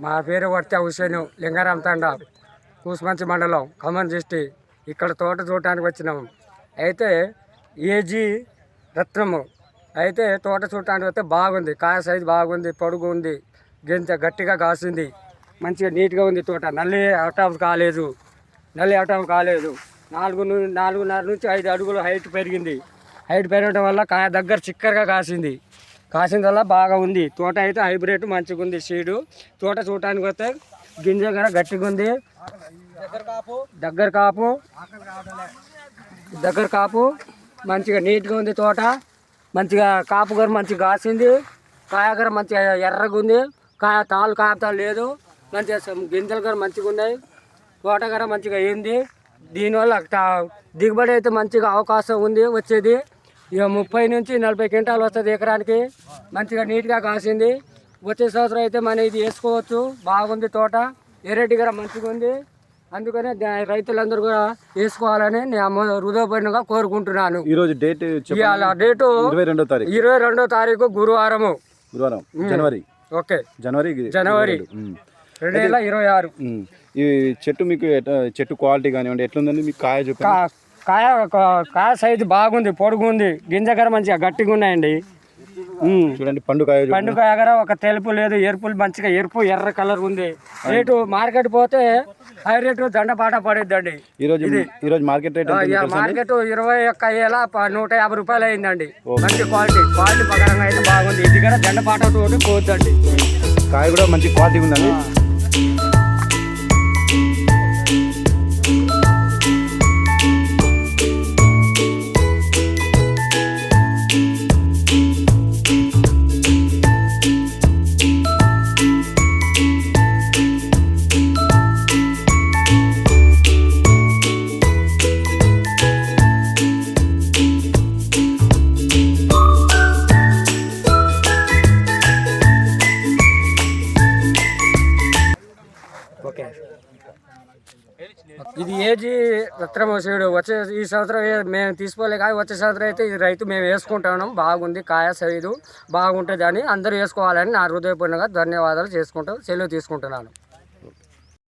మా పేరు వర్త హుసేను, లింగారాం తండా, కూసుమంచి మండలం, ఖమ్మం డిస్ట్రిక్ట్. ఇక్కడ తోట చూడటానికి వచ్చినాము. అయితే ఏజీ రత్నము అయితే తోట చూడటానికి వస్తే బాగుంది. కాయ సైజు బాగుంది, పొడుగు ఉంది, గింజ గట్టిగా కాసింది, మంచిగా నీట్గా ఉంది తోట. నల్లి అవుట్ కాలేదు. 4.5 నుంచి 5 అడుగులు హైట్ పెరిగింది. హైట్ పెరగడం వల్ల కాయ దగ్గర చిక్కరగా కాసిన వల్ల బాగా ఉంది తోట. అయితే హైబ్రిడ్ మంచిగా ఉంది సీడు. తోట చూడటానికి వస్తే గింజ కూడా గట్టిగా ఉంది, దగ్గర కాపు మంచిగా నీట్గా ఉంది తోట. మంచిగా కాపు గారు మంచిగా కాసింది. కాయ గారు మంచిగా ఎర్రగా ఉంది. కాపుతాలు లేదు. మంచిగా గింజలు గారు మంచిగా ఉన్నాయి. తోట గారు మంచిగా అయింది. దీనివల్ల దిగుబడి అయితే మంచిగా అవకాశం ఉంది వచ్చేది. ఇక 30 నుంచి 40 క్వింటాలు వస్తుంది ఎకరానికి. మంచిగా నీట్గా కాసింది. వచ్చే సంవత్సరం అయితే మనం ఇది వేసుకోవచ్చు. బాగుంది తోట, వెరైటీ కూడా మంచిగా ఉంది. అందుకనే రైతులందరూ కూడా వేసుకోవాలని నేను హృదయపూర్వకంగా కోరుకుంటున్నాను. ఈరోజు డేట్ 22వ తారీఖు గురువారం జనవరి. ఓకే, జనవరి 2026. ఈ చెట్టు మీకు చెట్టు క్వాలిటీ కానివ్వండి ఎట్లుందండి? మీకు కాయ కాయ సైజు బాగుంది, పొడుగు ఉంది, గింజగర మంచిగా గట్టిగా ఉన్నాయండి. చూడండి పండుకాయ గారు ఒక తెలుపు లేదు, ఎరుపులు మంచిగా ఎర్ర కలర్ ఉంది. రేటు మార్కెట్ పోతే హై రేటు దండపాట పడిద్దండి. ఈరోజు మార్కెట్ రేట్ 21,150 రూపాయలు అయిందండి. మంచి క్వాలిటీ ప్రకారంగా అయితే బాగుంది. ఇది కూడా దండపాట తోటి పోద్దండి. కాయ కూడా మంచి క్వాలిటీ ఉందండి. ఇది ఏజీ రత్నమోసేడు. ఈ సంవత్సరం మేము తీసుకోలే కానీ వచ్చే సంవత్సరం అయితే ఇది రైతు మేము వేసుకుంటున్నాం. బాగుంది కాయ సైజు బాగుంటుంది అని అందరూ వేసుకోవాలని నా హృదయపూర్ణంగా ధన్యవాదాలు చేసుకుంటూ సెలవు తీసుకుంటున్నాను.